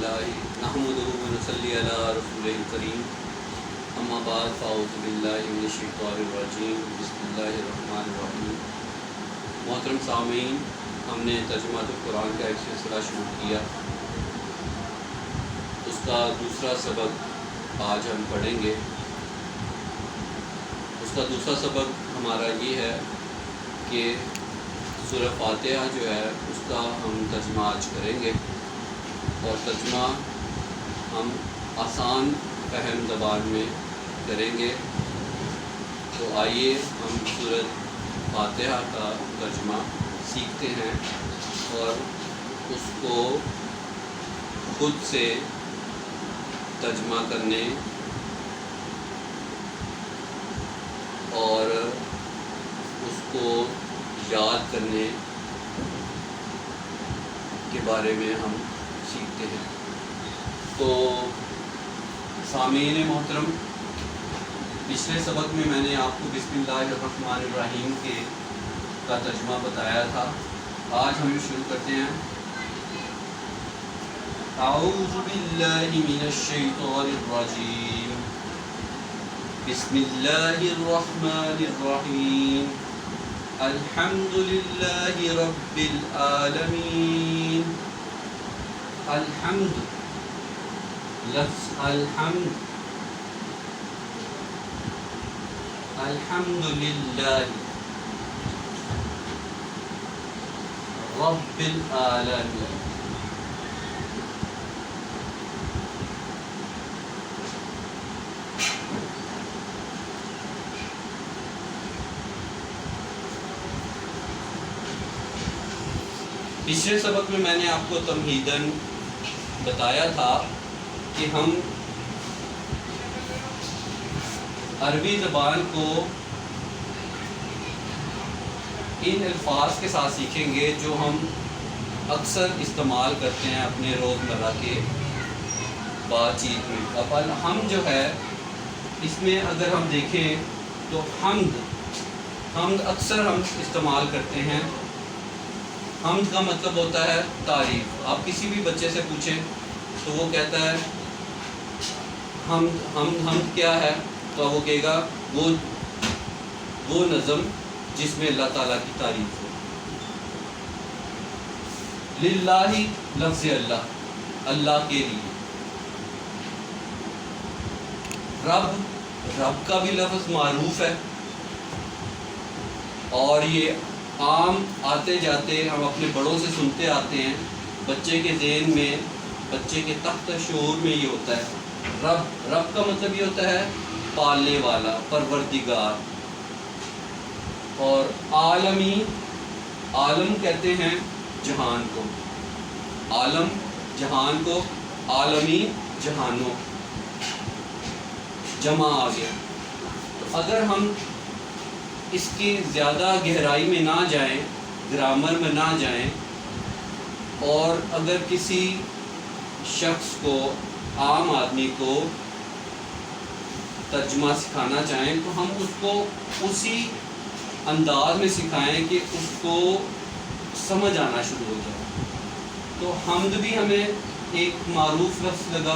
लिल्लाहि नहमदुहु व नसल्ली अला रसूलिल करीम अम्मा बाद फ़अऊज़ु बिल्लाहि मिनश शैतानिर रजीम बिस्मिल्लाहिर रहमानिर रहीम। मोहतरम सामीन, हमने तर्जुमातुल कुरान का एक सिलसिला शुरू किया। उसका दूसरा सबक आज हम पढ़ेंगे। उसका दूसरा सबक हमारा ये है कि सूरह फातिहा जो है उसका हम तर्जुमा आज करेंगे और तर्जुमा हम आसान फहम ज़बान में करेंगे। तो आइए हम सूरह फातिहा का तर्जुमा सीखते हैं और उसको खुद से तर्जुमा करने और उसको याद करने के बारे में हम सीखते हैं। तो सामीन मोहतरम, पिछले सबक में मैंने आपको बिस्मिल्लाहिर्रहमानिर्रहीम का तर्जुमा बताया था। आज हम शुरू करते हैं। अऊज़ु बिल्लाहि मिनश शैतानिर रजीम बिस्मिल्लाहिर्रहमानिर्रहीम अल्हम्दुलिल्लाहि रब्बिल आलमीन। अल्हम्द, लफ्ज़ अल्हम्द, अल्हम्दुलिल्लाहि रब्बिल आलमीन। पिछले सबक में मैंने आपको तमहीदन बताया था कि हम अरबी ज़बान को इन अल्फाज के साथ सीखेंगे जो हम अक्सर इस्तेमाल करते हैं अपने रोज़मर्रा के बातचीत में। अब हम जो है इसमें अगर हम देखें तो हमद अक्सर हम इस्तेमाल करते हैं। हमद का मतलब होता है तारीफ़। आप किसी भी बच्चे से पूछें तो वो कहता है हमद क्या है, तो वो कहेगा वो नज़म जिसमें अल्लाह ताला की तारीफ़ हो। लिल्लाही लफ्ज़ अल्लाह के लिए। रब का भी लफ्ज़ मारूफ है और ये आम आते जाते हम अपने बड़ों से सुनते आते हैं। बच्चे के ज़हन में, बच्चे के तख्त शऊर में ये होता है। रब का मतलब ये होता है पालने वाला, परवरदिगार। और आलमी, आलम कहते हैं जहान को। आलम जहान को, आलमी जहानों, जमा आ गया। तो अगर हम इसकी ज़्यादा गहराई में ना जाएं, ग्रामर में ना जाएं, और अगर किसी शख्स को, आम आदमी को तर्जुमा सिखाना चाहें तो हम उसको उसी अंदाज में सिखाएं कि उसको समझ आना शुरू हो जाए। तो हमद भी हमें एक मारूफ लफ्ज़ लगा